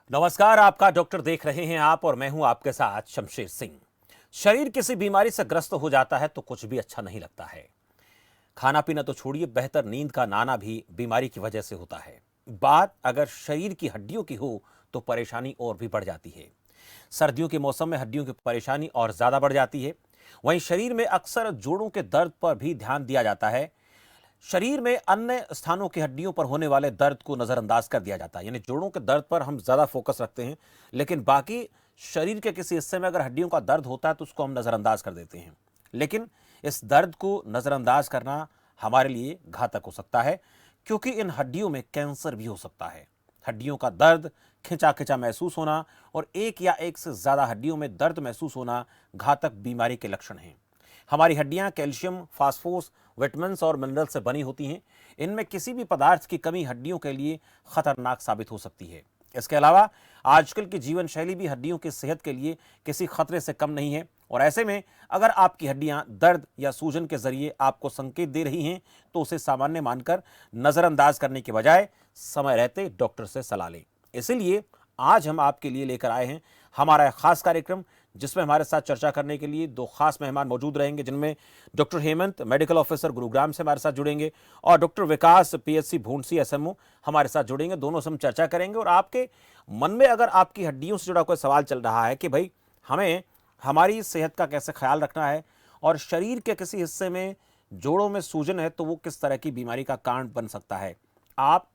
नमस्कार, आपका डॉक्टर देख रहे हैं आप और मैं हूं आपके साथ शमशेर सिंह। शरीर किसी बीमारी से ग्रस्त हो जाता है तो कुछ भी अच्छा नहीं लगता है। खाना पीना तो छोड़िए, बेहतर नींद का ना आना भी बीमारी की वजह से होता है। बात अगर शरीर की हड्डियों की हो तो परेशानी और भी बढ़ जाती है। सर्दियों के मौसम में हड्डियों की परेशानी और ज्यादा बढ़ जाती है। वहीं शरीर में अक्सर जोड़ों के दर्द पर भी ध्यान दिया जाता है। शरीर में अन्य स्थानों की हड्डियों पर होने वाले दर्द को नजरअंदाज कर दिया जाता है, यानी जोड़ों के दर्द पर हम ज्यादा फोकस रखते हैं, लेकिन बाकी शरीर के किसी हिस्से में अगर हड्डियों का दर्द होता है तो उसको हम नजरअंदाज कर देते हैं। लेकिन इस दर्द को नजरअंदाज करना हमारे लिए घातक हो सकता है, क्योंकि इन हड्डियों में कैंसर भी हो सकता है। हड्डियों का दर्द, खिंचा खिंचा महसूस होना और एक या एक से ज्यादा हड्डियों में दर्द महसूस होना घातक बीमारी के लक्षण हैं। हमारी हड्डियां कैल्शियम, फास्फोरस, विटामिन्स और मिनरल से बनी होती हैं। इनमें किसी भी पदार्थ की कमी हड्डियों के लिए खतरनाक साबित हो सकती है। इसके अलावा आजकल की जीवन शैली भी हड्डियों की सेहत के लिए किसी खतरे से कम नहीं है, और ऐसे में अगर आपकी हड्डियां दर्द या सूजन के जरिए आपको संकेत दे रही हैं तो उसे सामान्य मानकर नजरअंदाज करने के बजाय समय रहते डॉक्टर से सलाह लें। इसलिए आज हम आपके लिए लेकर आए हैं हमारा खास कार्यक्रम, जिसमें हमारे साथ चर्चा करने के लिए दो खास मेहमान मौजूद रहेंगे, जिनमें doctor Hemant, medical officer Gurugram से हमारे साथ जुड़ेंगे, और डॉक्टर विकास, पीएचसी भूंडसी एसएमओ हमारे साथ जुड़ेंगे। दोनों से हम चर्चा करेंगे और आपके मन में अगर आपकी हड्डियों से जुड़ा कोई सवाल चल रहा है कि भाई हमें हमारी सेहत का कैसे ख्याल रखना है और शरीर के किसी हिस्से में जोड़ों में सूजन है तो वो किस तरह की बीमारी का कारण बन सकता है, आप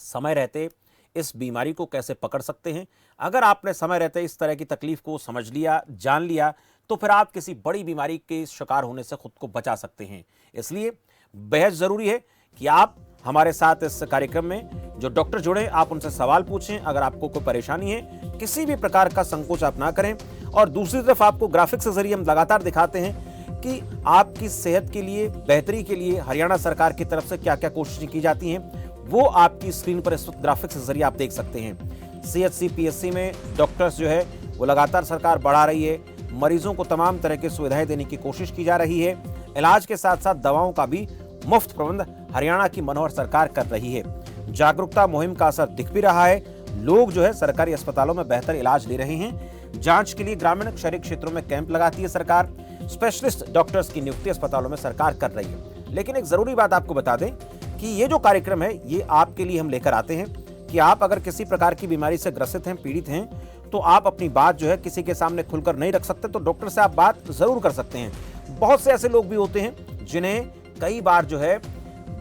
समय रहते इस बीमारी को कैसे पकड़ सकते हैं, अगर आपने समय रहते इस तरह की तकलीफ को समझ लिया, जान लिया, तो फिर आप किसी बड़ी बीमारी के शिकार होने से खुद को बचा सकते हैं। इसलिए बेहद जरूरी है कि आप हमारे साथ इस कार्यक्रम में जो डॉक्टर जुड़े, आप उनसे सवाल पूछें। अगर आपको कोई परेशानी है, किसी भी प्रकार का संकोच आप ना करें। और दूसरी तरफ आपको ग्राफिक्स के जरिए हम लगातार दिखाते हैं कि आपकी सेहत के लिए, बेहतरी के लिए हरियाणा सरकार की तरफ से क्या क्या कोशिशें की जाती हैं, वो आपकी स्क्रीन पर इस वक्त ग्राफिक्स के जरिए आप देख सकते हैं। सीएचसी पीएचसी में डॉक्टर्स जो है वो लगातार सरकार बढ़ा रही है। मरीजों को तमाम तरह की सुविधाएं देने की कोशिश की जा रही है। इलाज के साथ साथ दवाओं का भी मुफ्त प्रबंध हरियाणा की मनोहर सरकार कर रही है। जागरूकता मुहिम का असर दिख भी रहा है। लोग जो है सरकारी अस्पतालों में बेहतर इलाज ले रहे हैं। जांच के लिए ग्रामीण शहरी क्षेत्रों में कैंप लगाती है सरकार। स्पेशलिस्ट डॉक्टर्स की नियुक्ति अस्पतालों में सरकार कर रही है। लेकिन एक जरूरी बात आपको बता दें कि ये जो कार्यक्रम है ये आपके लिए हम लेकर आते हैं कि आप अगर किसी प्रकार की बीमारी से ग्रसित हैं, पीड़ित हैं, तो आप अपनी बात जो है किसी के सामने खुलकर नहीं रख सकते, तो डॉक्टर से आप बात जरूर कर सकते हैं। बहुत से ऐसे लोग भी होते हैं जिन्हें कई बार जो है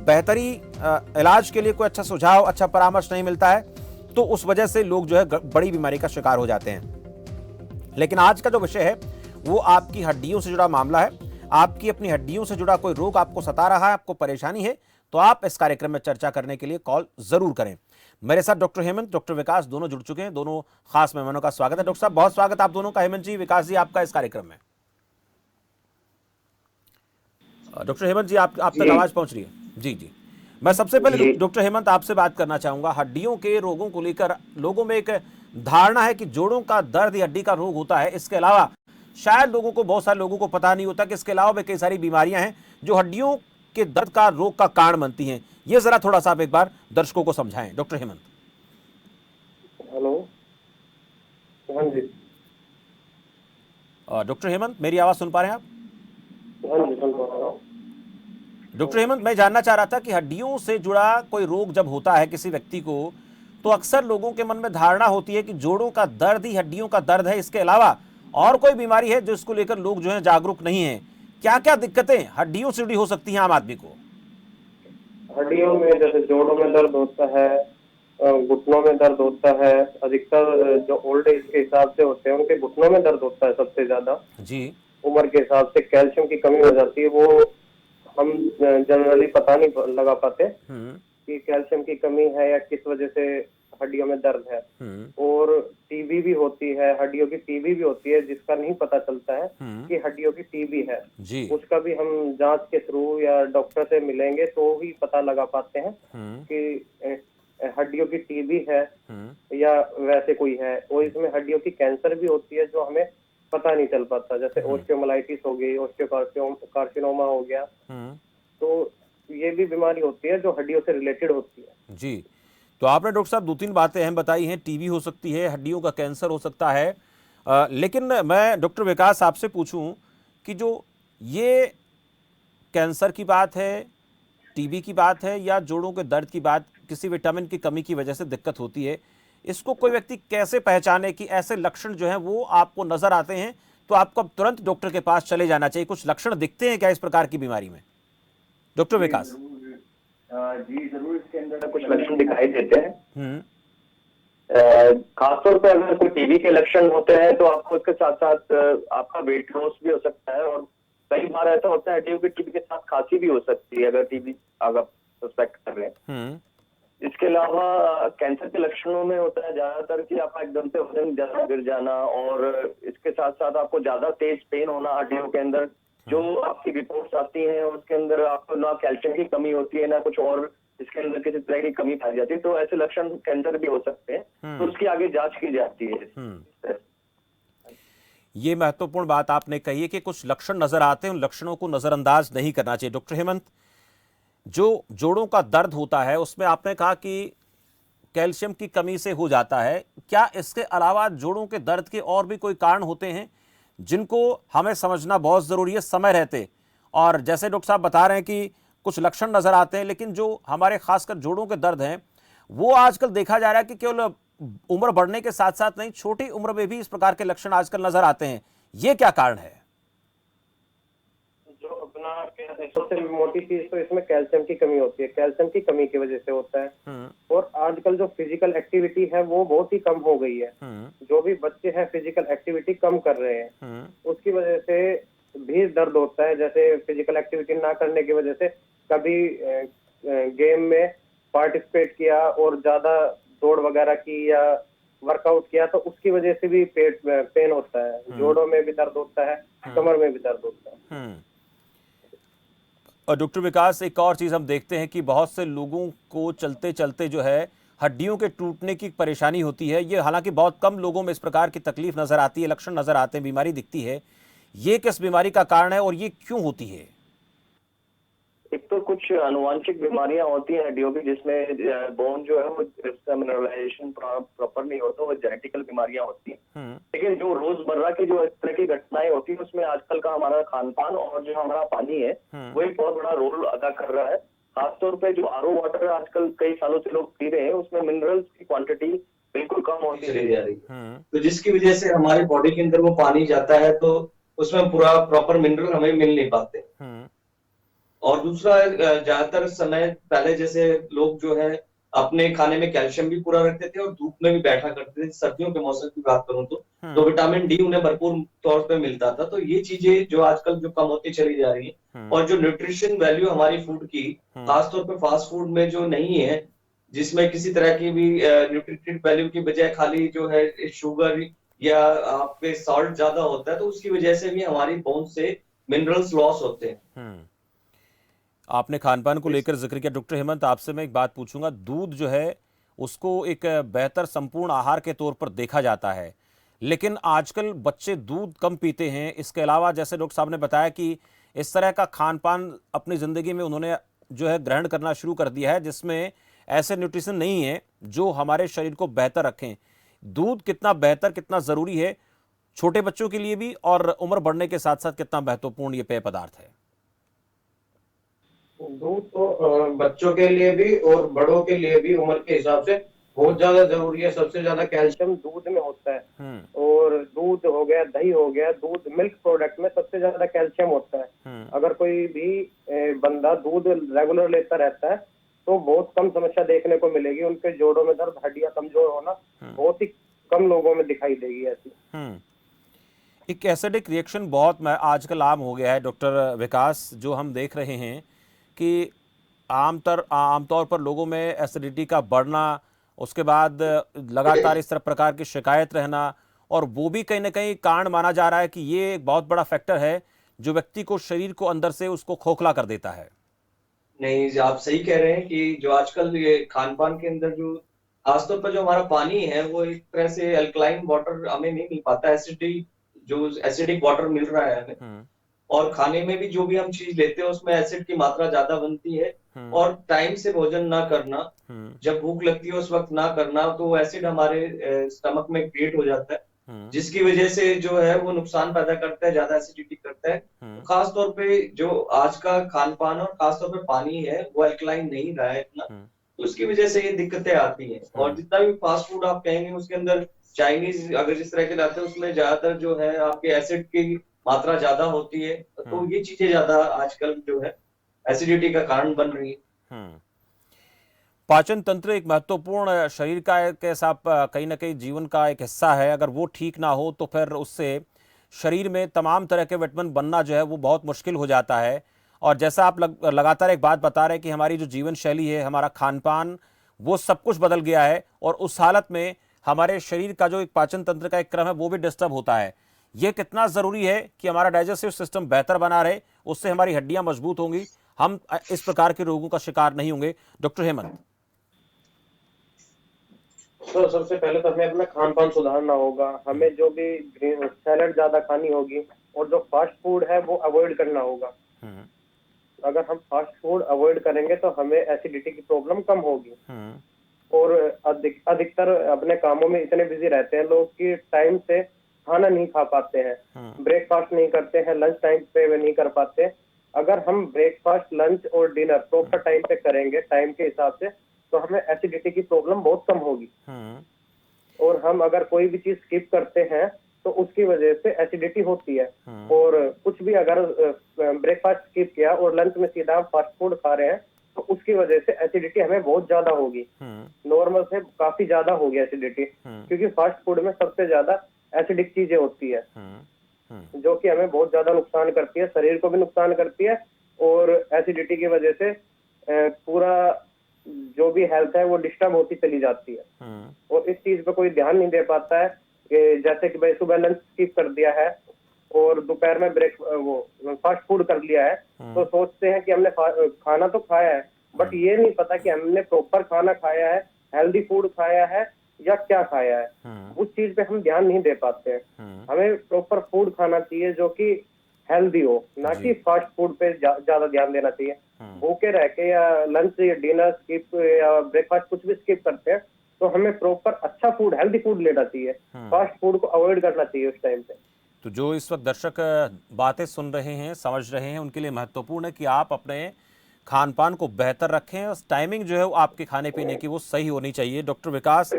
बेहतरी इलाज के लिए कोई अच्छा सुझाव, अच्छा परामर्श नहीं मिलता है, तो उस वजह से लोग जो है बड़ी बीमारी का शिकार हो जाते हैं। लेकिन आज का जो विषय है वो आपकी हड्डियों से जुड़ा मामला है। आपकी अपनी हड्डियों से जुड़ा कोई रोग आपको सता रहा है, आपको परेशानी है, तो आप इस कार्यक्रम में चर्चा करने के लिए कॉल जरूर करें। मेरे साथ डॉक्टर हेमंत, डॉक्टर विकास दोनों जुड़ चुके हैं। दोनों खास मेहमानों का स्वागत है। डॉक्टर साहब, बहुत स्वागत आप दोनों का। हेमंत जी, विकास जी, आपका इस कार्यक्रम में। डॉक्टर हेमंत जी, आप तक आवाज पहुंच रही है? जी जी। मैं सबसे पहले डॉक्टर हेमंत आपसे बात करना चाहूंगा। हड्डियों के रोगों को लेकर लोगों में एक धारणा है कि जोड़ों का दर्द या हड्डी का रोग होता है। इसके अलावा शायद लोगों को, बहुत सारे लोगों को पता नहीं होता कि इसके अलावा भी कई सारी बीमारियां हैं जो हड्डियों के दर्द का, रोग का कारण बनती हैं। ये जरा थोड़ा सा आप एक बार दर्शकों को समझाएं, डॉक्टर हेमंत। हेलो। हाँ जी। डॉक्टर हेमंत, मेरी आवाज सुन पा रहे हैं आप? हाँ जी, सुन पा रहा हूँ। डॉक्टर हेमंत, मैं जानना चाह रहा था कि हड्डियों से जुड़ा कोई रोग जब होता है किसी व्यक्ति को, तो अक्सर लोगों के मन में धारणा होती है कि जोड़ों का दर्द ही हड्डियों का दर्द है, इसके अलावा और कोई बीमारी है जिसको लेकर लोग जो है जागरूक नहीं है। क्या क्या दिक्कतें हड्डियों से जुड़ी हो सकती हैं आम आदमी को? हड्डियों में जैसे जोड़ों में दर्द होता है, घुटनों में दर्द होता है। अधिकतर जो ओल्ड एज के हिसाब से होते हैं उनके घुटनों में दर्द होता है सबसे ज्यादा। जी। उम्र के हिसाब से कैल्शियम की कमी हो जाती है, वो हम जनरली पता नहीं लगा पाते हम्म। कि कैल्शियम की कमी है या किस वजह से हड्डियों में दर्द है। हम्म। और टीबी भी होती है, हड्डियों की टीबी भी होती है, जिसका नहीं पता चलता है कि हड्डियों की टीबी है। जी। उसका भी हम जांच के थ्रू या डॉक्टर से मिलेंगे तो ही पता लगा पाते हैं कि हड्डियों की टीबी है या वैसे कोई है। और इसमें हड्डियों की कैंसर भी होती है जो हमें पता नहीं चल पाता, जैसे ओस्टियोमाइलाइटिस हो गई, ओस्टियोकार्सिनोमा हो गया। तो ये भी बीमारी होती है जो हड्डियों से रिलेटेड होती है। जी। तो आपने डॉक्टर साहब 2-3 बातें अहम बताई हैं, टीबी हो सकती है, हड्डियों का कैंसर हो सकता है। लेकिन मैं डॉक्टर विकास आपसे पूछूं कि जो ये कैंसर की बात है, टीबी की बात है या जोड़ों के दर्द की बात, किसी विटामिन की कमी की वजह से दिक्कत होती है, इसको कोई व्यक्ति कैसे पहचाने कि ऐसे लक्षण जो हैं वो आपको नजर आते हैं तो आपको अब तुरंत डॉक्टर के पास चले जाना चाहिए? कुछ लक्षण दिखते हैं क्या इस प्रकार की बीमारी में, डॉक्टर विकास? जी जरूर, इसके अंदर कुछ लक्षण दिखाई देते हैं। हम्म। खासतौर पे अगर कोई टीबी के लक्षण होते हैं तो आपको इसके साथ साथ आपका वेट लॉस भी हो सकता है, और कई बार ऐसा होता है टीबी के साथ खांसी भी हो सकती है अगर टीबी अगर सस्पेक्ट कर रहे हैं। इसके अलावा कैंसर के लक्षणों में होता है ज्यादातर कि आपका एकदम से वजन ज्यादा गिर जाना, और इसके साथ साथ आपको ज्यादा तेज पेन होना हड्डियों के अंदर। जो आपकी रिपोर्ट्स आती हैं उसके अंदर आपको ना कैल्शियम की कमी होती है ना कुछ और, इसके अंदर किसी तरह की कमी पाई जाती है, तो ऐसे लक्षण कैंसर भी हो सकते हैं, तो उसकी आगे जांच की जाती है। ये महत्वपूर्ण बात आपने कही है कि कुछ लक्षण नजर आते हैं, उन लक्षणों को नजरअंदाज नहीं करना चाहिए। डॉक्टर हेमंत, जो जोड़ों का दर्द होता है उसमें आपने कहा कि कैल्शियम की कमी से हो जाता है, क्या इसके अलावा जोड़ों के दर्द के और भी कोई कारण होते हैं जिनको हमें समझना बहुत जरूरी है समय रहते? और जैसे डॉक्टर साहब बता रहे हैं कि कुछ लक्षण नजर आते हैं, लेकिन जो हमारे खासकर जोड़ों के दर्द हैं वो आजकल देखा जा रहा है कि केवल उम्र बढ़ने के साथ साथ नहीं, छोटी उम्र में भी इस प्रकार के लक्षण आजकल नजर आते हैं। ये क्या कारण है? जो अपना सबसे मोटी चीज तो इसमें कैल्शियम की कमी होती है, कैल्शियम की कमी की वजह से होता है। और आजकल जो फिजिकल एक्टिविटी है वो बहुत ही कम हो गई है। जो भी बच्चे हैं फिजिकल एक्टिविटी कम कर रहे हैं, उसकी वजह से भी दर्द होता है। जैसे फिजिकल एक्टिविटी ना करने की वजह से कभी गेम में पार्टिसिपेट किया और ज्यादा दौड़ वगैरह की या वर्कआउट किया तो उसकी वजह से भी पेट पेन होता है, जोड़ों में भी दर्द होता है, कमर में भी दर्द होता है। और डॉक्टर विकास, एक और चीज हम देखते हैं कि बहुत से लोगों को चलते चलते जो है हड्डियों के टूटने की परेशानी होती है। ये हालांकि बहुत कम लोगों में इस प्रकार की तकलीफ नजर आती है, लक्षण नजर आते हैं, बीमारी दिखती है। ये किस बीमारी का कारण है और ये क्यों होती है? एक तो कुछ आनुवंशिक बीमारियां होती हैं हड्डियों की, जिसमें बोन जो है वो मिनरलाइजेशन प्रॉपर नहीं होता, वो जेनेटिकल बीमारियां होती हैं। लेकिन जो रोजमर्रा की जो इस तरह की घटनाएं होती है उसमें आजकल का हमारा खान पान और जो हमारा पानी है वो एक बहुत बड़ा रोल अदा कर रहा है। खासतौर पे जो आरओ वाटर आजकल कई सालों से लोग पी रहे हैं उसमें मिनरल्स की क्वांटिटी बिल्कुल कम होती चली जा रही है, तो जिसकी वजह से हमारे बॉडी के अंदर वो पानी जाता है तो उसमें पूरा प्रॉपर मिनरल हमें मिल नहीं पाते। और दूसरा, ज्यादातर समय पहले जैसे लोग जो है अपने खाने में कैल्शियम भी पूरा रखते थे और धूप में भी बैठा करते थे। सर्दियों के मौसम की बात करूं तो विटामिन डी उन्हें भरपूर तौर पे मिलता था। तो ये चीजें जो आजकल जो कम होती चली जा रही है, और जो न्यूट्रिशन वैल्यू हमारी फूड की, खासतौर पे फास्ट फूड में जो नहीं है, जिसमें किसी तरह की भी न्यूट्रिशन वैल्यू की बजाय खाली जो है शुगर या आपके सॉल्ट ज्यादा होता है, तो उसकी वजह से भी हमारी बोन से मिनरल्स लॉस होते हैं। आपने खानपान को लेकर जिक्र किया। डॉक्टर हेमंत, आपसे मैं एक बात पूछूंगा। दूध जो है उसको एक बेहतर संपूर्ण आहार के तौर पर देखा जाता है, लेकिन आजकल बच्चे दूध कम पीते हैं। इसके अलावा जैसे डॉक्टर साहब ने बताया कि इस तरह का खानपान अपनी ज़िंदगी में उन्होंने जो है ग्रहण करना शुरू कर दिया है जिसमें ऐसे न्यूट्रिशन नहीं है जो हमारे शरीर को बेहतर रखें। दूध कितना बेहतर, कितना ज़रूरी है छोटे बच्चों के लिए भी, और उम्र बढ़ने के साथ साथ कितना महत्वपूर्ण ये पेय पदार्थ है? दूध तो बच्चों के लिए भी और बड़ों के लिए भी उम्र के हिसाब से बहुत ज्यादा जरूरी है। सबसे ज्यादा कैल्शियम दूध में होता है, और दूध हो गया, दही हो गया, दूध मिल्क प्रोडक्ट में सबसे ज्यादा कैल्शियम होता है। अगर कोई भी बंदा दूध रेगुलर लेता रहता है तो बहुत कम समस्या देखने को मिलेगी। उनके जोड़ों में दर्द, हड्डियां कमजोर होना बहुत ही कम लोगों में दिखाई देगी ऐसी। एक एसिडिक रिएक्शन बहुत आजकल आम हो गया है डॉक्टर विकास, जो हम देख रहे हैं कि आमतौर पर लोगों में एसिडिटी का बढ़ना, उसके बाद लगातार इस तरह प्रकार की शिकायत रहना, और वो भी कहीं ना कहीं कारण माना जा रहा है कि ये एक बहुत बड़ा फैक्टर है जो व्यक्ति को शरीर को अंदर से उसको खोखला कर देता है। नहीं, आप सही कह रहे हैं कि जो आजकल ये खान पान के अंदर जो खासतौर पर जो हमारा पानी है वो एक तरह से अल्कलाइन वाटर हमें नहीं मिल पाता। एसिडिक वाटर मिल रहा है हमें, और खाने में भी जो भी हम चीज लेते हैं उसमें एसिड की मात्रा ज्यादा बनती है। और टाइम से भोजन ना करना, जब भूख लगती है उस वक्त ना करना, तो एसिड हमारे स्टमक में क्रिएट हो जाता है, जिसकी वजह से जो है वो नुकसान पैदा करता है, ज्यादा एसिडिटी करता है। तो खास तौर पे जो आज का खान पान और खास तौर पे पानी है वो अल्कलाइन नहीं रहा है इतना, तो उसकी वजह से ये दिक्कतें आती हैं। और जितना भी फास्ट फूड आप कहेंगे उसके अंदर चाइनीज अगर जिस तरह के लाते हैं उसमें ज्यादातर जो है आपके एसिड की मात्रा ज्यादा होती है, तो ये चीजें ज्यादा आजकल जो है एसिडिटी का कारण बन रही है। हम्म। पाचन तंत्र एक महत्वपूर्ण शरीर का एक ऐसा कहीं ना कहीं जीवन का एक हिस्सा है। अगर वो ठीक ना हो तो फिर उससे शरीर में तमाम तरह के विटामिन बनना जो है वो बहुत मुश्किल हो जाता है। और जैसा आप लगातार एक बात बता रहे हैं कि हमारी जो जीवन शैली है, हमारा खान पान, वो सब कुछ बदल गया है और उस हालत में हमारे शरीर का जो एक पाचन तंत्र का एक क्रम है वो भी डिस्टर्ब होता है। ये कितना ज़रूरी है कि हमारा डाइजेस्टिव सिस्टम बेहतर बना रहे, उससे हमारी हड्डियां मजबूत होंगी, हम इस प्रकार के रोगों का शिकार नहीं होंगे। डॉक्टर हेमंत। तो सबसे पहले तो हमें अपना खान पान सुधारना होगा। हमें जो भी ग्रीन सैलड ज्यादा खानी होगी और जो फास्ट फूड है वो अवॉइड करना होगा। अगर हम फास्ट फूड अवॉइड करेंगे तो हमें एसिडिटी की प्रॉब्लम कम होगी। और अधिकतर अपने कामों में इतने बिजी रहते हैं लोग कि टाइम से खाना नहीं खा पाते हैं, ब्रेकफास्ट नहीं करते हैं, लंच टाइम पे वे नहीं कर पाते। अगर हम ब्रेकफास्ट, लंच और डिनर प्रॉपर टाइम पे करेंगे, टाइम के हिसाब से, तो हमें एसिडिटी की प्रॉब्लम बहुत कम होगी। और हम अगर कोई भी चीज स्किप करते हैं तो उसकी वजह से एसिडिटी होती है। और कुछ भी अगर ब्रेकफास्ट स्किप किया और लंच में सीधा फास्ट फूड खा रहे हैं तो उसकी वजह से एसिडिटी हमें बहुत ज्यादा होगी, नॉर्मल से काफी ज्यादा होगी एसिडिटी, क्योंकि फास्ट फूड में सबसे ज्यादा एसिडिक चीजें होती है जो कि हमें बहुत ज्यादा नुकसान करती है, शरीर को भी नुकसान करती है। और एसिडिटी की वजह से पूरा जो भी हेल्थ है वो डिस्टर्ब होती चली जाती है। और इस चीज पे कोई ध्यान नहीं दे पाता है कि जैसे कि भाई सुबह लंच स्किप कर दिया है और दोपहर में वो फास्ट फूड कर लिया है, तो सोचते हैं कि हमने खाना तो खाया है, बट ये नहीं पता कि हमने प्रॉपर खाना खाया है, हेल्दी फूड खाया है या क्या खाया है। उस चीज पे हम ध्यान नहीं दे पाते हैं। हमें प्रॉपर फूड खाना चाहिए जो कि हेल्दी हो, ना कि फास्ट फूड पे ज्यादा ध्यान देना चाहिए। भूखे रह के या लंच या डिनर स्किप या ब्रेकफास्ट कुछ भी स्किप करते हैं तो हमें प्रॉपर अच्छा फूड, हेल्दी फूड लेना चाहिए, फास्ट फूड को अवॉइड करना चाहिए उस टाइम पे। तो जो इस वक्त दर्शक बातें सुन रहे हैं, समझ रहे हैं, उनके लिए महत्वपूर्ण है कि आप अपने खान पान को बेहतर रखें और टाइमिंग जो है वो आपके खाने पीने की वो सही होनी चाहिए। डॉक्टर विकास,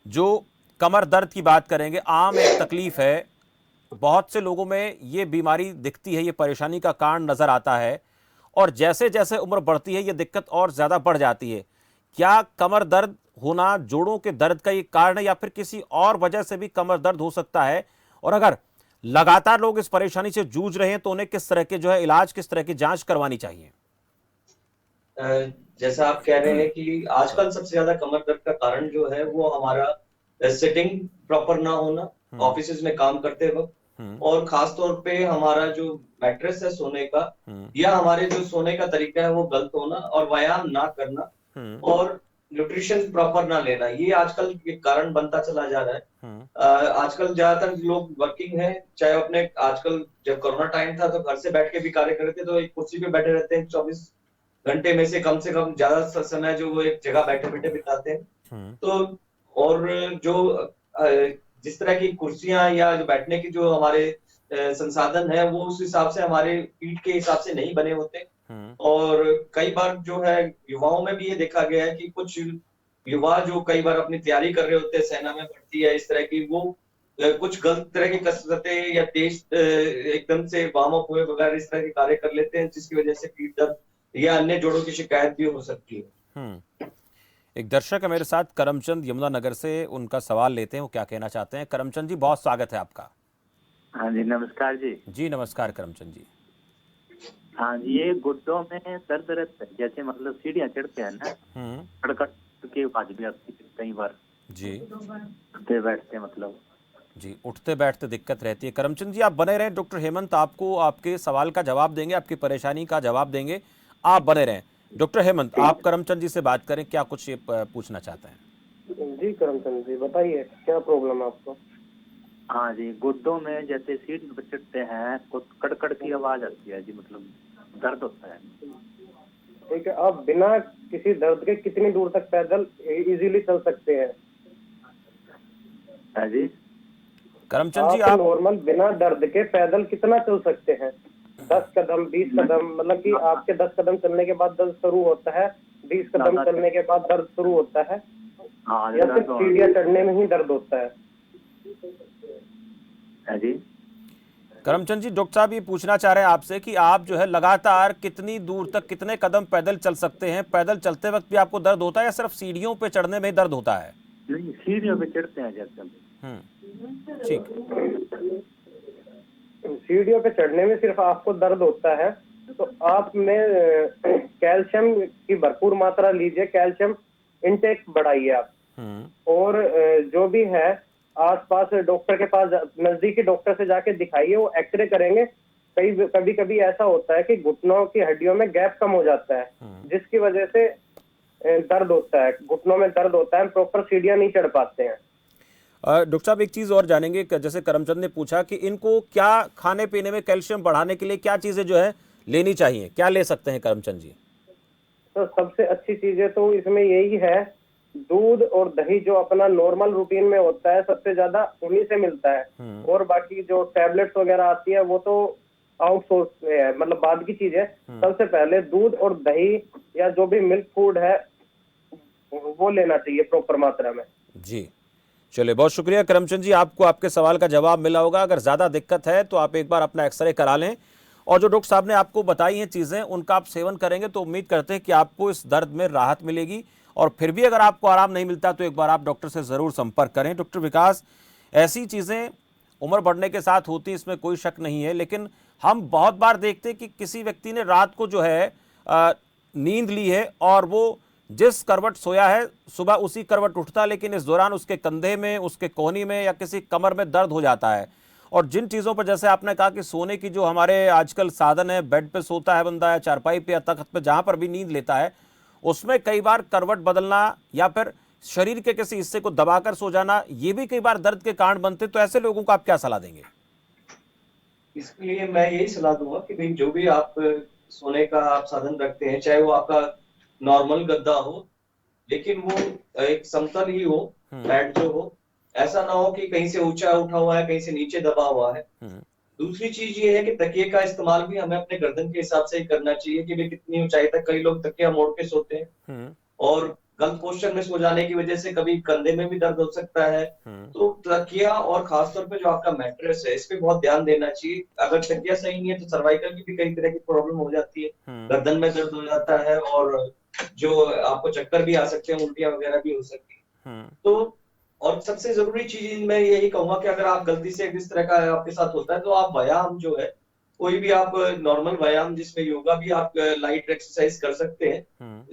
जो कमर दर्द की बात करेंगे, आम एक तकलीफ है, बहुत से लोगों में ये बीमारी दिखती है, ये परेशानी का कारण नजर आता है और जैसे जैसे उम्र बढ़ती है ये दिक्कत और ज्यादा बढ़ जाती है। क्या कमर दर्द होना जोड़ों के दर्द का ये कारण है या फिर किसी और वजह से भी कमर दर्द हो सकता है? और अगर लगातार लोग इस परेशानी से जूझ रहे हैं तो उन्हें किस तरह के जो है इलाज, किस तरह की जांच करवानी चाहिए? जैसा आप कह रहे हैं कि आजकल सबसे ज्यादा कमर दर्द का कारण जो है वो हमारा सिटिंग प्रॉपर ना होना ऑफिस में काम करते वक्त, और खास तौर पे हमारा जो मैट्रेस है सोने का या हमारे जो सोने का तरीका है वो गलत होना और व्यायाम ना करना और न्यूट्रिशन प्रॉपर ना लेना, ये आजकल ये कारण बनता चला जा रहा है। आजकल ज्यादातर लोग वर्किंग है, चाहे अपने आजकल जब कोरोना टाइम था तो घर से बैठ के भी कार्य कर रहे थे, तो एक कुर्सी पे बैठे रहते हैं 24 घंटे में से कम ज्यादा समय जो वो एक जगह बैठे बैठे बिताते हैं। तो और जो जिस तरह की कुर्सियां या जो बैठने की जो हमारे संसाधन है वो उस हिसाब से हमारे पीठ के हिसाब से नहीं बने होते। और कई बार जो है युवाओं में भी ये देखा गया है कि कुछ युवा जो कई बार अपनी तैयारी कर रहे होते हैं, सेना में भर्ती है इस तरह की, वो कुछ गलत तरह की कसरतें या तेज एकदम से वार्म अप हुए बगैर इस तरह के कार्य कर लेते हैं, जिसकी वजह से पीठ दर्द या अन्य जोड़ों की शिकायत भी हो सकती है। एक दर्शक है मेरे साथ, करमचंद यमुनानगर से, उनका सवाल लेते हैं, वो क्या कहना चाहते हैं। करमचंद जी, बहुत स्वागत है आपका। हाँ जी, नमस्कार जी। जी नमस्कार करमचंद जी। हाँ जी, ये गुड्डों में दर्द रहता है, जैसे मतलब सीढ़ियाँ चढ़ते हैं ना, कड़कट की आवाज भी आती है कई बार जी, उठते बैठते मतलब जी, उठते बैठते दिक्कत रहती है। करमचंद जी आप बने रहें, डॉक्टर हेमंत आपको आपके सवाल का जवाब देंगे, आपकी परेशानी का जवाब देंगे, आप बने रहें। डॉक्टर हेमंत, आप करमचंद जी से बात करें, क्या कुछ ये पूछना चाहते हैं? जी करमचंद जी बताइए, क्या प्रॉब्लम है आपको? हाँ जी, घुटनों में जैसे सीढ़ी पर चढ़ते हैं तो कड़कड़ की आवाज आती है जी, मतलब दर्द होता है। ठीक है, आप बिना किसी दर्द के कितनी दूर तक पैदल इजीली चल सकते हैं? है जी। करमचंद जी आप आप नॉर्मल बिना दर्द के पैदल कितना चल सकते हैं? 10 कदम, 20 कदम, मतलब कि आपके 10 कदम चलने के बाद दर्द शुरू होता है, 20 कदम चलने के बाद दर्द शुरू होता है, हाँ या सिर्फ सीढ़ियाँ चढ़ने में ही दर्द होता है? जी। करमचंद जी, डॉक्टर साहब ये पूछना चाह रहे हैं आपसे कि आप जो है लगातार कितनी दूर तक कितने कदम पैदल चल सकते हैं? पैदल चलते वक्त भी आपको दर्द होता है या सिर्फ सीढ़ियों पे चढ़ने में ही दर्द होता है? नहीं, सीढ़ियों पे चढ़ते हैं जैसे। ठीक। सीढ़ियों पे चढ़ने में सिर्फ आपको दर्द होता है, तो आप में कैल्शियम की भरपूर मात्रा लीजिए, कैल्शियम इनटेक बढ़ाइए आप। और जो भी है आसपास डॉक्टर के पास नजदीकी डॉक्टर से जाके दिखाइए, वो एक्सरे करेंगे। कभी कभी ऐसा होता है कि घुटनों की हड्डियों में गैप कम हो जाता है, जिसकी वजह से दर्द होता है, घुटनों में दर्द होता है, प्रॉपर सीढ़ियां नहीं चढ़ पाते हैं। डॉक्टर साहब एक चीज़ और जानेंगे, जैसे करमचंद ने पूछा कि इनको क्या खाने पीने में कैल्शियम बढ़ाने के लिए क्या चीज़ें जो है लेनी चाहिए, क्या ले सकते हैं करमचंद जी? तो सबसे अच्छी चीजें तो इसमें यही है, दूध और दही जो अपना नॉर्मल रूटीन में होता है, सबसे ज्यादा उन्हीं से मिलता है। और बाकी जो टैबलेट्स वगैरह आती है वो तो आउटसोर्स में है, मतलब बाद की चीज है। सबसे पहले दूध और दही या जो भी मिल्क फूड है वो लेना चाहिए प्रॉपर मात्रा में। जी, चलिए बहुत शुक्रिया करमचंद जी, आपको आपके सवाल का जवाब मिला होगा। अगर ज़्यादा दिक्कत है तो आप एक बार अपना एक्सरे करा लें, और जो डॉक्टर साहब ने आपको बताई हैं चीज़ें उनका आप सेवन करेंगे तो उम्मीद करते हैं कि आपको इस दर्द में राहत मिलेगी। और फिर भी अगर आपको आराम नहीं मिलता तो एक बार आप डॉक्टर से ज़रूर संपर्क करें। डॉक्टर विकास, ऐसी चीज़ें उम्र बढ़ने के साथ होती, इसमें कोई शक नहीं है, लेकिन हम बहुत बार देखते हैं कि किसी व्यक्ति ने रात को जो है नींद ली है और वो जिस करवट सोया है सुबह उसी करवट उठता, लेकिन इस दौरान उसके कंधे में, उसके कोहनी में या किसी कमर में दर्द हो जाता है। और जिन चीज़ों पर जैसे आपने कहा कि सोने की जो हमारे आजकल साधन है, बेड पे सोता है बंदा, या चारपाई पे या तख्त पे, जहाँ पर भी नींद लेता है, उसमें कई बार करवट बदलना या फिर शरीर के किसी हिस्से को दबाकर सो जाना, ये भी कई बार दर्द के कारण बनते। तो ऐसे लोगों को आप क्या सलाह देंगे? इसके लिए मैं यही सलाह दूंगा कि भाई जो भी आप सोने का आप साधन रखते हैं, चाहे वो आपका नॉर्मल गद्दा हो, लेकिन वो एक समतल ही हो, बेड जो हो, ऐसा ना हो कि कहीं से ऊंचा उठा हुआ है, कहीं से नीचे दबा हुआ है। दूसरी चीज ये है कि तकिए का इस्तेमाल भी हमें अपने गर्दन के हिसाब से ही करना चाहिए कि भाई कितनी ऊंचाई तक। कई लोग तकिया मोड़ के सोते हैं और गलत पोस्चर में सो जाने की वजह से कभी कंधे में भी दर्द हो सकता है। तो तकिया और खासतौर पे जो आपका मैट्रेस है, इस पे बहुत ध्यान देना चाहिए। अगर तकिया सही नहीं है तो सर्वाइकल की भी कई तरह की प्रॉब्लम हो जाती है, गर्दन में दर्द हो जाता है और जो आपको चक्कर भी आ सकते हैं, उल्टियां वगैरह भी हो सकती है। तो और सबसे जरूरी चीज मैं यही कहूंगा कि अगर आप गलती से इस तरह का आपके साथ होता है तो आप व्यायाम जो है, कोई भी आप नॉर्मल व्यायाम जिसमें योगा भी आप लाइट एक्सरसाइज कर सकते हैं,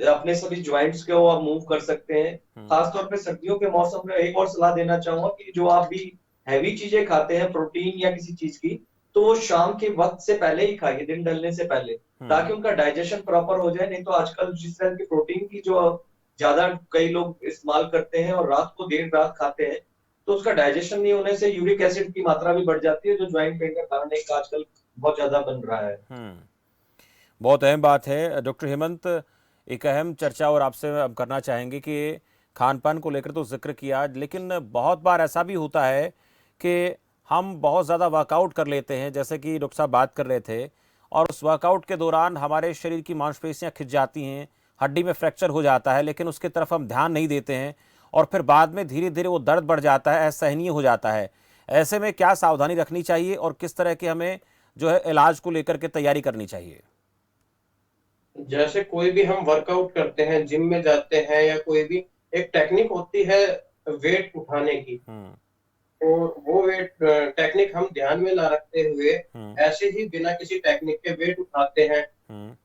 अपने सभी ज्वाइंट्स को आप मूव कर सकते हैं। खासतौर पे सर्दियों के मौसम में एक और सलाह देना चाहूंगा कि जो आप भी हैवी चीजें खाते हैं, प्रोटीन या किसी चीज की, तो वो शाम के वक्त से पहले ही खाइए, दिन ढलने से पहले, ताकि उनका डाइजेशन प्रॉपर हो जाए। नहीं तो आजकल जिस तरह की प्रोटीन की जो ज्यादा कई लोग इस्तेमाल करते हैं और रात को देर रात खाते हैं, तो उसका डाइजेशन नहीं होने से यूरिक एसिड की मात्रा भी बढ़ जाती है, जो ज्वाइंट पेन का कारण एक आजकल बहुत ज्यादा बन रहा है। बहुत अहम बात है डॉक्टर हेमंत। एक अहम चर्चा और आपसे हम करना चाहेंगे कि खान पान को लेकर तो जिक्र किया, लेकिन बहुत बार ऐसा भी होता है कि हम बहुत ज़्यादा वर्कआउट कर लेते हैं, जैसे कि डॉक्टर साहब बात कर रहे थे, और उस वर्कआउट के दौरान हमारे शरीर की मांसपेशियां खिंच जाती हैं, हड्डी में फ्रैक्चर हो जाता है, लेकिन उसकी तरफ हम ध्यान नहीं देते हैं और फिर बाद में धीरे धीरे वो दर्द बढ़ जाता है, असहनीय हो जाता है। ऐसे में क्या सावधानी रखनी चाहिए और किस तरह के हमें जो है इलाज को लेकर के तैयारी करनी चाहिए? जैसे कोई भी हम वर्कआउट करते हैं, जिम में जाते हैं, या कोई भी एक टेक्निक होती है वेट उठाने की, और वो वेट टेक्निक हम ध्यान में ना रखते हुए ऐसे ही बिना किसी टेक्निक के वेट उठाते हैं,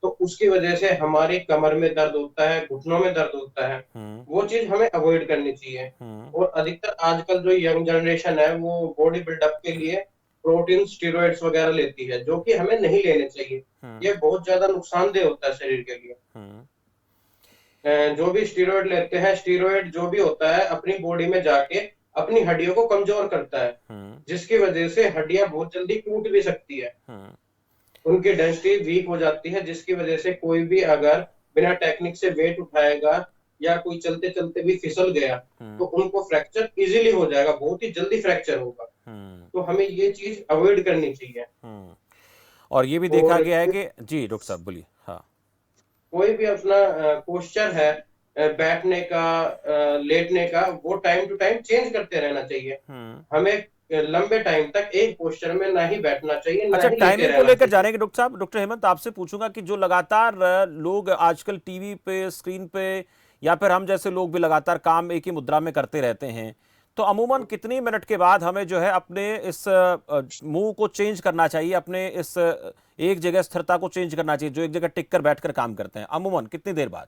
तो उसकी वजह से हमारी कमर में दर्द होता है, घुटनों में दर्द होता है। वो चीज हमें अवॉइड करनी चाहिए। और अधिकतर आजकल जो यंग जनरेशन है वो बॉडी बिल्डअप के लिए प्रोटीन, स्टेरॉइड्स वगैरह लेती है, जो कि हमें नहीं लेने चाहिए। ये बहुत ज्यादा नुकसानदेह होता है शरीर के लिए। जो भी स्टेरॉइड लेते हैं, स्टेरॉइड जो भी होता है अपनी बॉडी में जाके अपनी हड्डियों को कमजोर करता है, जिसकी वजह से हड्डियां बहुत जल्दी टूट भी सकती है, उनकी डेंसिटी वीक हो जाती है, जिसकी वजह से कोई भी अगर बिना टेक्निक से वेट उठाएगा या कोई चलते चलते भी फिसल गया तो उनको फ्रैक्चर इजीली हो जाएगा, बहुत ही जल्दी फ्रैक्चर होगा। तो हमें ये चीज अवॉइड करनी चाहिए। और ये भी देखा और गया है कि जी डॉक्टर साहब बोलिए। हाँ, कोई भी अपना पोस्चर है बैठने का, लेटने का, वो टाइम टू टाइम चेंज करते रहना चाहिए। हमें लंबे टाइम तक एक पोस्चर में ना ही बैठना चाहिए, ना अच्छा, ही लेटे टाइमिंग को रहना लेकर चाहिए। जानेंगे डॉक्टर साहब। डॉक्टर हेमंत, आपसे पूछूंगा कि जो लगातार लोग आजकल टीवी पे, स्क्रीन पे, या फिर हम जैसे लोग भी लगातार काम एक ही मुद्रा में करते रहते हैं, तो अमूमन कितनी मिनट के बाद हमें जो है अपने इस मुंह को चेंज करना चाहिए, अपने इस एक जगह स्थिरता को चेंज करना चाहिए, जो एक जगह टिक कर बैठकर काम करते हैं, अमूमन कितनी देर बाद?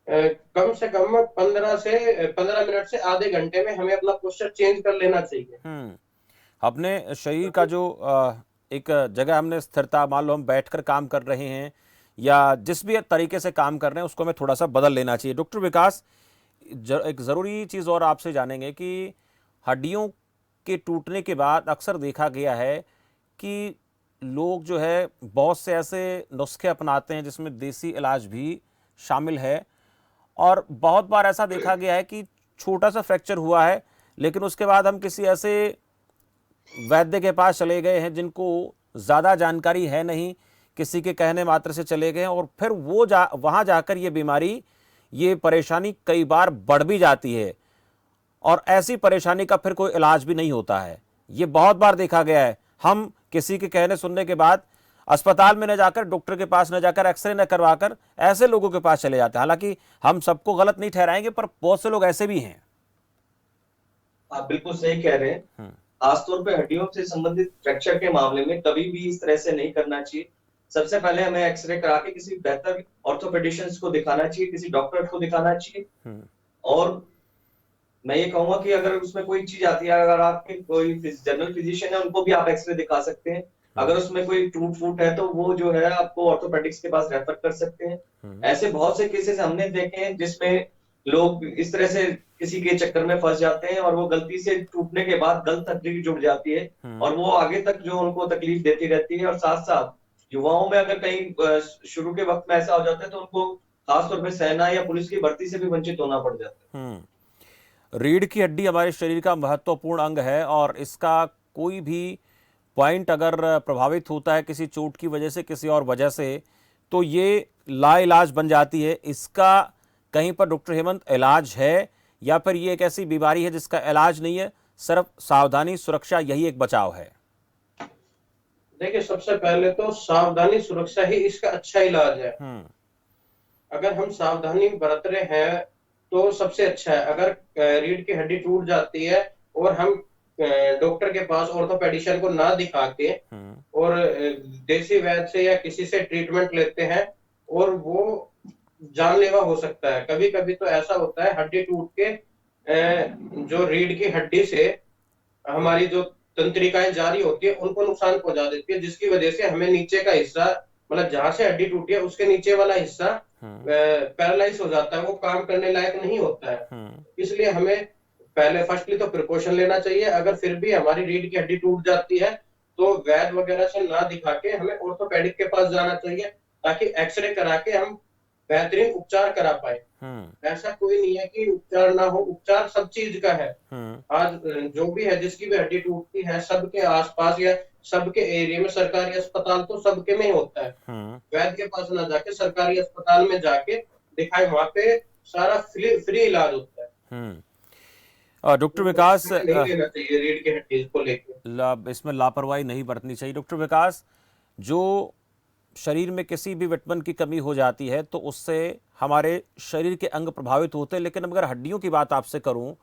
कम से कम 15 मिनट से आधे घंटे में हमें अपना पोस्चर चेंज कर लेना चाहिए। अपने शरीर का जो एक जगह हमने स्थिरता, मान लो हम बैठकर काम कर रहे हैं या जिस भी तरीके से काम कर रहे हैं, उसको हमें थोड़ा सा बदल लेना चाहिए। डॉक्टर विकास, एक ज़रूरी चीज़ और आपसे जानेंगे कि हड्डियों के टूटने के बाद अक्सर देखा गया है कि लोग जो है बहुत से ऐसे नुस्खे अपनाते हैं जिसमें देसी इलाज भी शामिल है, और बहुत बार ऐसा देखा गया है कि छोटा सा फ्रैक्चर हुआ है लेकिन उसके बाद हम किसी ऐसे वैद्य के पास चले गए हैं जिनको ज़्यादा जानकारी है नहीं, किसी के कहने मात्र से चले गए हैं, और फिर वो वहाँ जाकर ये बीमारी, ये परेशानी कई बार बढ़ भी जाती है, और ऐसी परेशानी का फिर कोई इलाज भी नहीं होता है। ये बहुत बार देखा गया है। हम किसी के कहने सुनने के बाद अस्पताल में न जाकर, डॉक्टर के पास न जाकर, एक्सरे न करवाकर ऐसे लोगों के पास चले जाते हैं। हालांकि हम सबको गलत नहीं ठहराएंगे, पर बहुत से लोग ऐसे भी हैं। आप बिल्कुल सही कह रहे हैं। खासतौर पे हड्डियों से संबंधित फ्रैक्चर के मामले में कभी भी इस तरह से नहीं करना चाहिए। सबसे पहले हमें एक्सरे करा के किसी बेहतर ऑर्थोपेडिशियंस को दिखाना चाहिए, किसी डॉक्टर को दिखाना चाहिए। और मैं ये कहूंगा कि अगर उसमें कोई चीज आती है, अगर आपके कोई जनरल फिजिशियन है, उनको भी आप एक्सरे दिखा सकते हैं। अगर उसमें कोई टूट फूट है तो वो जो है आपको ऑर्थोपेडिक्स के पास रेफर कर सकते हैं। ऐसे बहुत से केसेस हमने देखे हैं जिसमें लोग इस तरह से किसी के चक्कर में फंस जाते हैं और वो गलती से टूटने के बाद गलत हड्डी जुड़ जाती है और वो आगे तक जो उनको तकलीफ देती रहती है। और साथ साथ युवाओं में अगर कहीं शुरू के वक्त में ऐसा हो जाता है तो उनको खासतौर पर सेना या पुलिस की भर्ती से भी वंचित होना पड़ जाता है। रीढ़ की हड्डी हमारे शरीर का महत्वपूर्ण अंग है, और इसका कोई भी पॉइंट अगर प्रभावित होता है किसी चोट की वजह से, किसी और वजह से, तो ये लाइलाज बन जाती है। इसका कहीं पर डॉक्टर हेमंत इलाज है, या फिर ये एक ऐसी बीमारी है जिसका इलाज नहीं है, सिर्फ सावधानी, सुरक्षा, यही एक बचाव है? देखिए, सबसे पहले तो सावधानी सुरक्षा ही इसका अच्छा इलाज है। अगर हम सावधानी बरत रहे हैं तो सबसे अच्छा है। अगर रीढ़ की हड्डी टूट जाती है और हम डॉक्टर के पास, ऑर्थोपेडिशियन को ना दिखा के और देसी वैद्य से या किसी से ट्रीटमेंट लेते हैं, और वो जानलेवा हो सकता है। कभी कभी तो ऐसा होता है हड्डी टूट के जो रीढ़ की हड्डी से हमारी जो तंत्रिकाएं जारी होती है उनको नुकसान पहुंचा देती है, जिसकी वजह से हमें नीचे का हिस्सा, मतलब जहां से हड्डी टूटी है उसके नीचे वाला हिस्सा पैरालाइज हो जाता है, वो काम करने लायक नहीं होता है। इसलिए हमें पहले फर्स्टली तो प्रिकॉशन लेना चाहिए। अगर फिर भी हमारी रीढ़ की हड्डी टूट जाती है तो वैद्य वगैरह से ना दिखा के हमें ऑर्थोपेडिक के पास जाना चाहिए, ताकि एक्सरे करा के हम बेहतरीन उपचार करा पाए। ऐसा कोई नहीं है कि उपचार ना हो, उपचार सब चीज का है। आज जो भी है, जिसकी भी हड्डी टूटती है, सबके आसपास या सबके एरिया में सरकारी अस्पताल तो सबके में ही होता है। वैद्य के पास ना जाके सरकारी अस्पताल में जाके दिखाए, वहां पे सारा फ्री इलाज होता है। डॉक्टर विकास, नहीं लेना चाहिए रीढ़ की हड्डी को लेकर, इसमें लापरवाही नहीं बरतनी चाहिए। डॉक्टर विकास, जो शरीर में किसी भी विटामिन की कमी हो जाती है तो उससे हमारे शरीर के अंग प्रभावित होते हैं, लेकिन अगर हड्डियों की बात आपसे करूं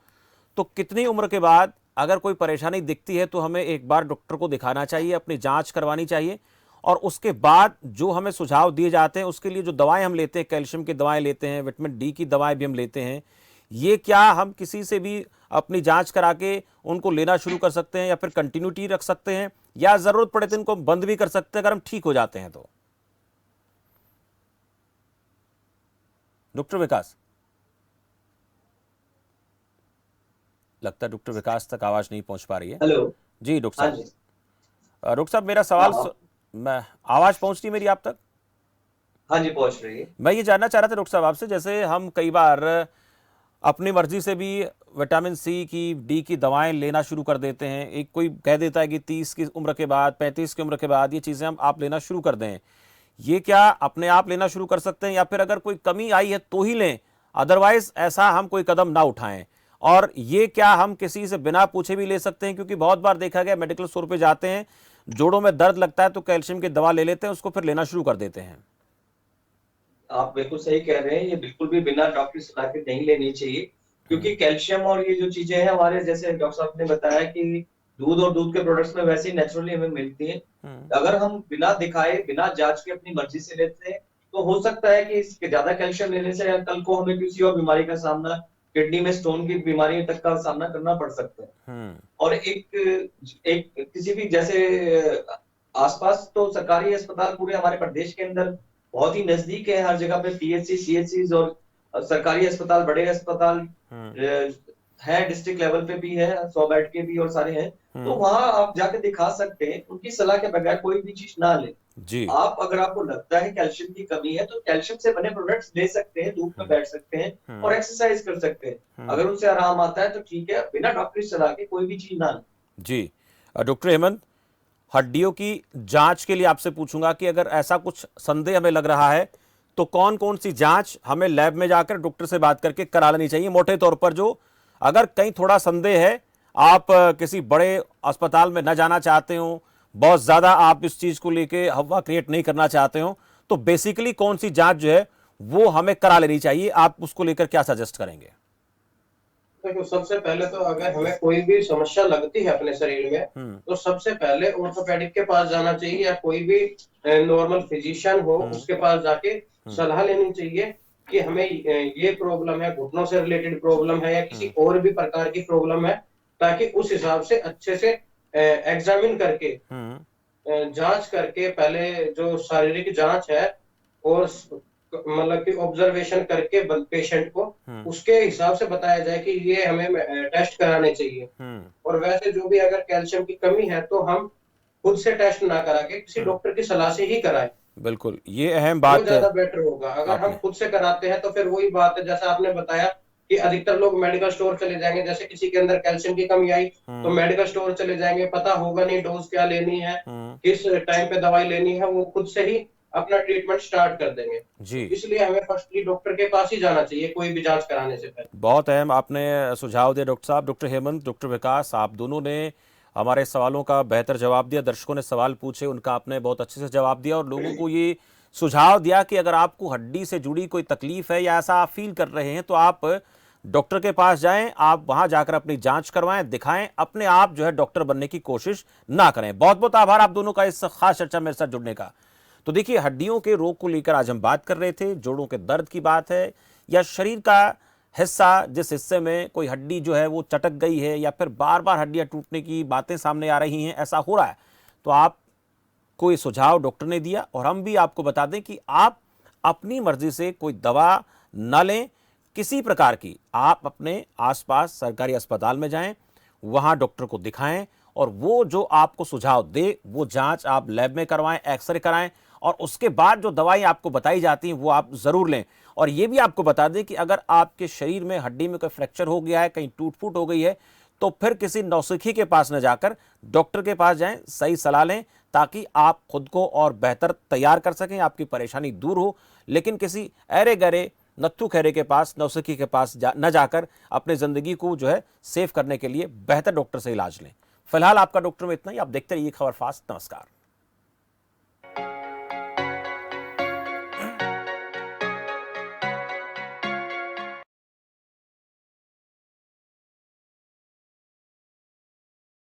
तो कितनी उम्र के बाद अगर कोई परेशानी दिखती है तो हमें एक बार डॉक्टर को दिखाना चाहिए, अपनी जांच करवानी चाहिए, और उसके बाद जो हमें सुझाव दिए जाते हैं उसके लिए जो दवाएं हम लेते हैं, कैल्शियम की दवाएं लेते हैं, विटामिन डी की दवाएं भी हम लेते हैं, ये क्या हम किसी से भी अपनी जांच करा के उनको लेना शुरू कर सकते हैं, या फिर कंटिन्यूटी रख सकते हैं, या जरूरत पड़े तो इनको बंद भी कर सकते हैं अगर हम ठीक हो जाते हैं तो? डॉक्टर विकास, लगता है डॉक्टर विकास तक आवाज नहीं पहुंच पा रही है। हेलो। जी डॉक्टर हाँ साहब। जी। डॉक्टर साहब मेरा सवाल हाँ मैं आवाज पहुंच रही है मेरी आप तक? हाँ जी, पहुंच रही है। मैं ये जानना चाह रहा था डॉक्टर साहब आपसे, जैसे हम कई बार अपनी मर्जी से भी विटामिन सी की, डी की दवाएं लेना शुरू कर देते हैं। एक कोई कह देता है कि 30 की उम्र के बाद, 35 की उम्र के बाद ये चीजें हम आप लेना शुरू कर दें। ये क्या अपने आप लेना शुरू कर सकते हैं या फिर अगर कोई कमी आई है तो ही लें, अदरवाइज ऐसा हम कोई कदम ना उठाएं? और ये क्या हम किसी से बिना पूछे भी ले सकते हैं? क्योंकि बहुत बार देखा गया मेडिकल स्टोर पे जाते हैं, जोड़ों में दर्द लगता है तो कैल्शियम की दवा ले लेते हैं, उसको फिर लेना शुरू कर देते हैं। आप बिल्कुल सही कह रहे हैं, ये बिल्कुल भी बिना डॉक्टर की सलाह के नहीं लेनी चाहिए, क्योंकि कैल्शियम और ये जो चीजें हैं हमारे, जैसे डॉक्टर साहब ने बताया कि दूध और दूध के प्रोडक्ट्स में वैसे ही नेचुरली हमें मिलती है। अगर हम बिना दिखाए, बिना जांच के अपनी मर्जी से लेते हैं तो हो सकता है कि इसके ज्यादा कैल्शियम लेने से कल को हमें किसी और बीमारी का सामना, किडनी में स्टोन की बीमारी तक का सामना करना पड़ सकता है। और एक किसी भी जैसे आसपास तो सरकारी अस्पताल पूरे हमारे प्रदेश के अंदर बहुत ही नजदीक है, हर जगह पे पीएचसी, सीएचसी और सरकारी अस्पताल, बड़े अस्पताल है, डिस्ट्रिक्ट लेवल पे भी है, 100 बेड के भी और सारे हैं। तो वहां आप जाके दिखा सकते हैं, उनकी सलाह के बगैर कोई भी चीज ना ले। जी। आप अगर आपको लगता है कैल्शियम की कमी है तो कैल्शियम से बने प्रोडक्ट्स ले सकते हैं, धूप में बैठ सकते हैं और एक्सरसाइज कर सकते हैं। अगर उनसे आराम आता है तो ठीक है, बिना डॉक्टर की सलाह के कोई भी चीज ना ले। जी डॉक्टर हेमंत, हड्डियों की जांच के लिए आपसे पूछूंगा कि अगर ऐसा कुछ संदेह हमें लग रहा है तो कौन कौन सी जांच हमें लैब में जाकर डॉक्टर से बात करके करा लेनी चाहिए मोटे तौर पर? जो अगर कहीं थोड़ा संदेह है, आप किसी बड़े अस्पताल में न जाना चाहते हो, बहुत ज्यादा आप इस चीज को लेके हवा क्रिएट नहीं करना चाहते हो, तो बेसिकली कौन सी जांच जो है वो हमें करा लेनी चाहिए? आप उसको लेकर क्या सजेस्ट करेंगे? देखो, सबसे पहले तो अगर हमें कोई भी समस्या लगती है अपने शरीर में तो सबसे पहले ऑर्थोपेडिक के पास जाना चाहिए, या कोई भी नॉर्मल फिजिशियन हो उसके पास जाके सलाह लेनी चाहिए कि हमें ये प्रॉब्लम है, घुटनों से रिलेटेड प्रॉब्लम है या किसी और भी प्रकार की प्रॉब्लम है, ताकि उस हिसाब से अच्छे से एग्जामिन करके, जांच करके, पहले जो शारीरिक जांच है और मतलब कि ऑब्जर्वेशन करके पेशेंट को उसके हिसाब से बताया जाए कि ये हमें टेस्ट कराने चाहिए। और वैसे जो भी अगर कैल्शियम की कमी है तो हम खुद से टेस्ट ना करा के किसी डॉक्टर की सलाह से ही कराएं। बिल्कुल, ये अहम बात है। ज्यादा बेटर होगा। अगर हम खुद से कराते हैं तो फिर वही बात है, जैसा आपने बताया कि अधिकतर लोग मेडिकल स्टोर चले जाएंगे, जैसे किसी के अंदर कैल्शियम की कमी आई तो मेडिकल स्टोर चले जाएंगे, पता होगा नहीं डोज क्या लेनी है, किस टाइम पे दवाई लेनी है, वो खुद से ही अपना ट्रीटमेंट स्टार्ट कर देंगे। जी। इसलिए हमें फर्स्टली डॉक्टर के पास ही जाना चाहिए कोई भी जांच कराने से पहले। बहुत अहम आपने सुझाव दिया डॉक्टर साहब। डॉक्टर हेमंत, डॉक्टर विकास, आप दोनों ने हमारे सवालों का बेहतर जवाब दिया। दर्शकों ने सवाल पूछे, उनका आपने बहुत अच्छे से जवाब दिया और लोगों को ये सुझाव दिया कि अगर आपको हड्डी से जुड़ी कोई तकलीफ है या ऐसा आप फील कर रहे हैं तो आप डॉक्टर के पास जाएं, आप वहां जाकर अपनी जांच करवाएं, दिखाएं, अपने आप जो है डॉक्टर बनने की कोशिश ना करें। बहुत बहुत आभार आप दोनों का इस खास चर्चा मेरे साथ जुड़ने का। तो देखिए, हड्डियों के रोग को लेकर आज हम बात कर रहे थे। जोड़ों के दर्द की बात है या शरीर का हिस्सा जिस हिस्से में कोई हड्डी जो है वो चटक गई है या फिर बार बार हड्डियां टूटने की बातें सामने आ रही हैं, ऐसा हो रहा है, तो आप कोई सुझाव डॉक्टर ने दिया और हम भी आपको बता दें कि आप अपनी मर्जी से कोई दवा न लें किसी प्रकार की। आप अपने आसपास सरकारी अस्पताल में जाएं, वहां डॉक्टर को दिखाएं और वो जो आपको सुझाव दे वो जांच आप लैब में करवाएं, एक्सरे कराएं और उसके बाद जो दवाई आपको बताई जाती हैं वो आप जरूर लें। और ये भी आपको बता दें कि अगर आपके शरीर में हड्डी में कोई फ्रैक्चर हो गया है, कहीं टूट फूट हो गई है, तो फिर किसी नौसिखी के पास न जाकर डॉक्टर के पास जाएं, सही सलाह लें, ताकि आप खुद को और बेहतर तैयार कर सकें, आपकी परेशानी दूर हो। लेकिन किसी अरे गरे नत्थु खैरे के पास, नौसिखी के पास न जाकर अपने जिंदगी को जो है सेव करने के लिए बेहतर डॉक्टर से इलाज लें। फिलहाल आपका डॉक्टर में इतना ही। आप देखते रहिए खबर फास्ट। नमस्कार।